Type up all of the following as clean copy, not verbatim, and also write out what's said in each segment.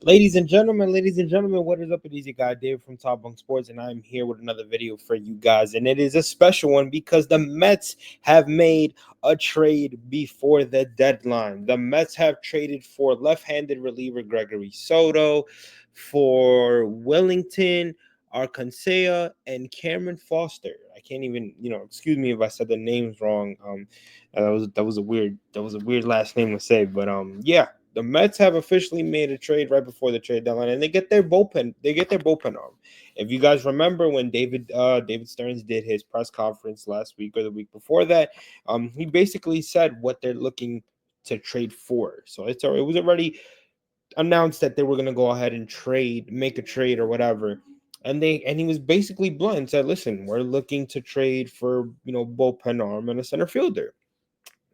Ladies and gentlemen, what is up? It is your guy David from Top Bunk Sports, and I'm here with another video for you guys. And it is a special one because the Mets have made a trade before the deadline. The Mets have traded for left-handed reliever Gregory Soto, for Wellington, Aracena, and Cameron Foster. I can't even, excuse me if I said the names wrong. That was a weird last name to say, but yeah, the Mets have officially made a trade right before the trade deadline, and they get their bullpen. They get their bullpen arm. If you guys remember when David Stearns did his press conference last week or the week before that, he basically said what they're looking to trade for. So it was already announced that they were going to go ahead and make a trade or whatever. And he was basically blunt and said, "Listen, we're looking to trade for bullpen arm and a center fielder."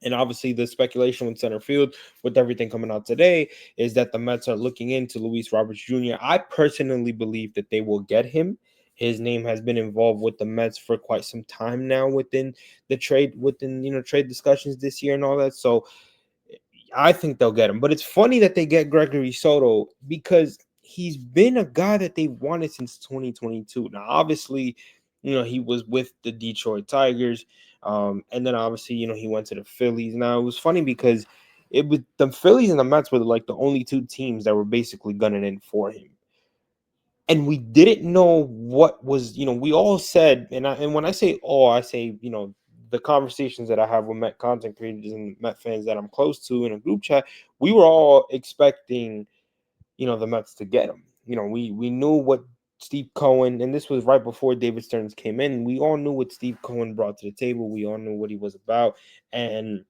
And obviously, the speculation with center field, with everything coming out today, is that the Mets are looking into Luis Roberts Jr. I personally believe that they will get him. His name has been involved with the Mets for quite some time now within trade discussions this year and all that. So I think they'll get him. But it's funny that they get Gregory Soto because he's been a guy that they've wanted since 2022. Now, obviously, he was with the Detroit Tigers. And then obviously, he went to the Phillies. Now, it was funny because it was the Phillies and the Mets were like the only two teams that were basically gunning in for him. And we didn't know what was, we all said, and when I say all, I say, the conversations that I have with Met content creators and Met fans that I'm close to in a group chat, we were all expecting, the Mets to get him. We knew what Steve Cohen, and this was right before David Stearns came in. We all knew what Steve Cohen brought to the table. We all knew what he was about, and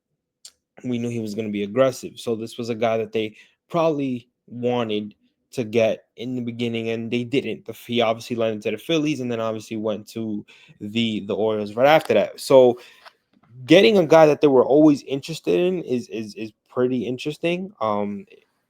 we knew he was going to be aggressive. So this was a guy that they probably wanted to get in the beginning, and they didn't. He obviously led into the Phillies, and then obviously went to the Orioles right after that. So getting a guy that they were always interested in is pretty interesting.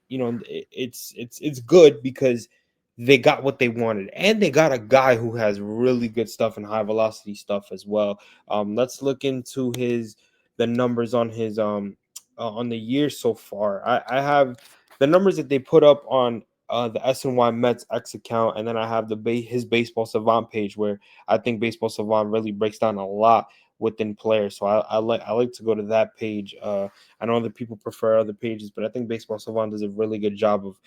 It's good because they got what they wanted, and they got a guy who has really good stuff and high velocity stuff as well. Let's look into his the numbers on the year so far. I have the numbers that they put up on the SNY Mets X account, and then I have his Baseball Savant page where I think Baseball Savant really breaks down a lot within players. So I like to go to that page. I know other people prefer other pages, but I think Baseball Savant does a really good job of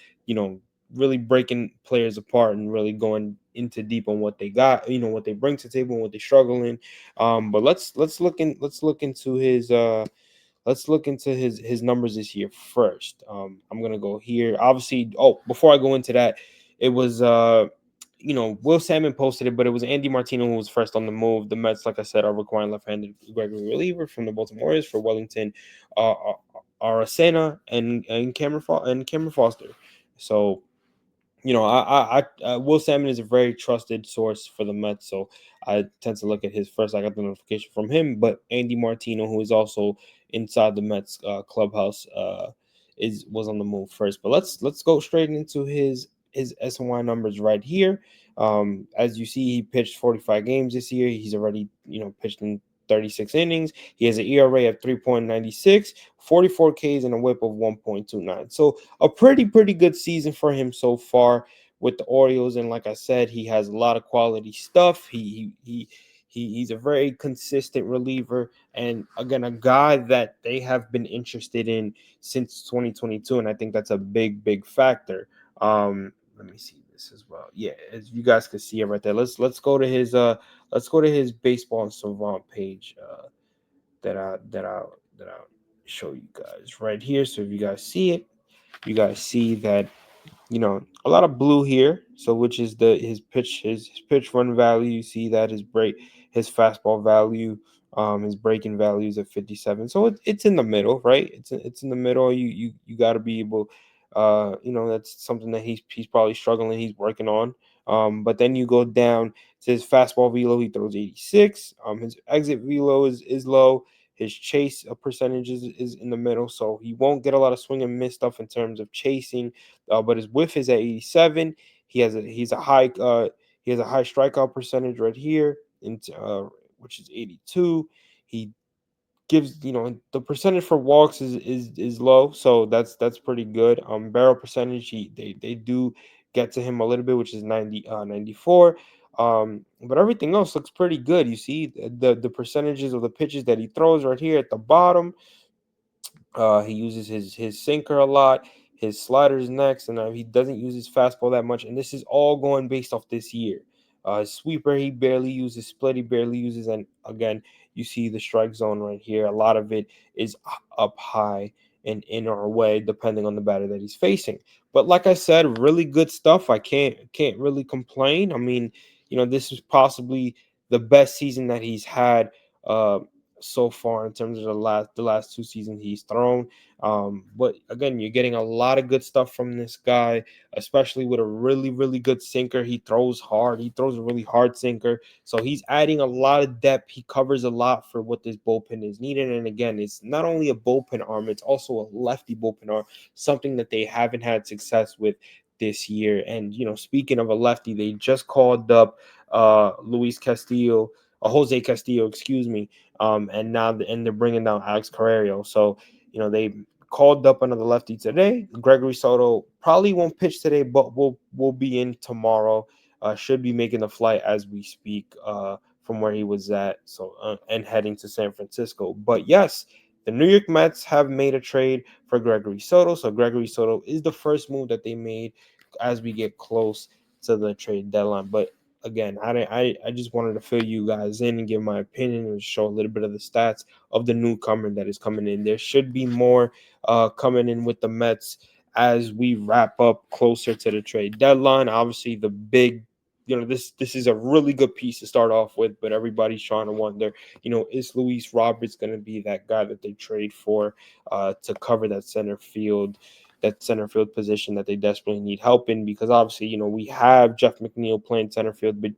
really breaking players apart and really going into deep on what they got, what they bring to the table and what they struggle in. But let's look into his numbers this year first. I'm gonna go here. Obviously, before I go into that, it was Will Salmon posted it, but it was Andy Martino who was first on the move. The Mets, like I said, are requiring left-handed Gregory reliever from the Baltimore Orioles for Wellington, Aracena, and Cameron Foster. So Will Salmon is a very trusted source for the Mets, so I tend to look at his first. I got the notification from him, but Andy Martino, who is also inside the Mets clubhouse, was on the move first. But let's go straight into his SNY numbers right here. As you see, he pitched 45 games this year. He's already pitched in 36 innings. He has an ERA of 3.96, 44 Ks, and a WHIP of 1.29. So a pretty good season for him so far with the Orioles. And like I said, he has a lot of quality stuff. He's a very consistent reliever, and again, a guy that they have been interested in since 2022, and I think that's a big factor. Let me see this as well. Yeah, as you guys can see it right there. Let's go to his baseball and savant page that I'll show you guys right here. So if you guys see it, you guys see that a lot of blue here. So which is his pitch run value. You see that his fastball value, his breaking values at 57. So it's in the middle, right? It's in the middle. You got to be able, that's something that he's probably struggling. He's working on. But then you go down to his fastball velo. He throws 86. His exit velo is low. His chase percentage is in the middle, so he won't get a lot of swing and miss stuff in terms of chasing. But his whiff is at 87. He has a high strikeout percentage right here, which is 82. He gives, the percentage for walks is low, so that's pretty good. Barrel percentage, they do get to him a little bit, which is 94. But everything else looks pretty good. You see the percentages of the pitches that he throws right here at the bottom. He uses his sinker a lot, his sliders next, and he doesn't use his fastball that much. And this is all going based off this year. His sweeper he barely uses, split he barely uses, and again you see the strike zone right here. A lot of it is up high and in our way, depending on the batter that he's facing. But like I said, really good stuff. I can't really complain. I mean, this is possibly the best season that he's had. So far in terms of the last two seasons he's thrown. But again, you're getting a lot of good stuff from this guy, especially with a really, really good sinker. He throws hard. He throws a really hard sinker. So he's adding a lot of depth. He covers a lot for what this bullpen is needed. And again, it's not only a bullpen arm, it's also a lefty bullpen arm, something that they haven't had success with this year. And speaking of a lefty, they just called up Luis Castillo, Jose Castillo, excuse me, and they're bringing down Alex Carrero. So they called up another lefty today. Gregory Soto probably won't pitch today, but will be in tomorrow. Should be making the flight as we speak from where he was at. So and heading to San Francisco. But yes, the New York Mets have made a trade for Gregory Soto. So Gregory Soto is the first move that they made as we get close to the trade deadline. But again, I just wanted to fill you guys in and give my opinion and show a little bit of the stats of the newcomer that is coming in. There should be more coming in with the Mets as we wrap up closer to the trade deadline. Obviously, the big, this is a really good piece to start off with, but everybody's trying to wonder, is Luis Roberts going to be that guy that they trade for to cover that center field position that they desperately need help in? Because obviously, we have Jeff McNeil playing center field, but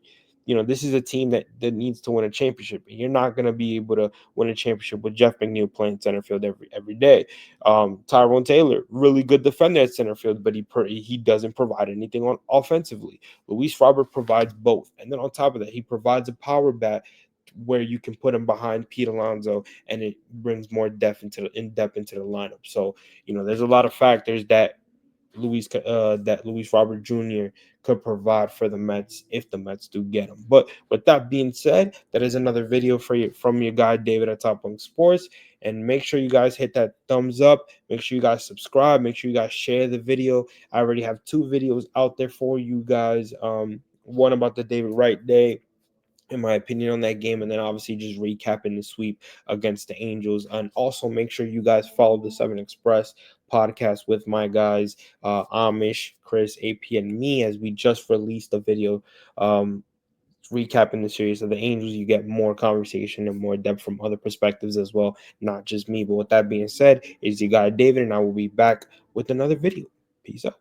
this is a team that needs to win a championship. You're not going to be able to win a championship with Jeff McNeil playing center field every day. Tyrone Taylor, really good defender at center field, but he doesn't provide anything on offensively. Luis Robert provides both, and then on top of that, he provides a power bat where you can put him behind Pete Alonso, and it brings more depth into the lineup. So there's a lot of factors that Luis Robert Jr. could provide for the Mets if the Mets do get him. But with that being said, that is another video for you from your guy David at Top Bunk Sports. And make sure you guys hit that thumbs up. Make sure you guys subscribe. Make sure you guys share the video. I already have 2 videos out there for you guys. One about the David Wright Day, in my opinion, on that game, and then obviously just recapping the sweep against the Angels. And also make sure you guys follow the 7 Express podcast with my guys Amish, Chris, AP, and me, as we just released a video recapping the series of the Angels. You get more conversation and more depth from other perspectives as well, not just me. But with that being said, it's your guy David, and I will be back with another video. Peace out.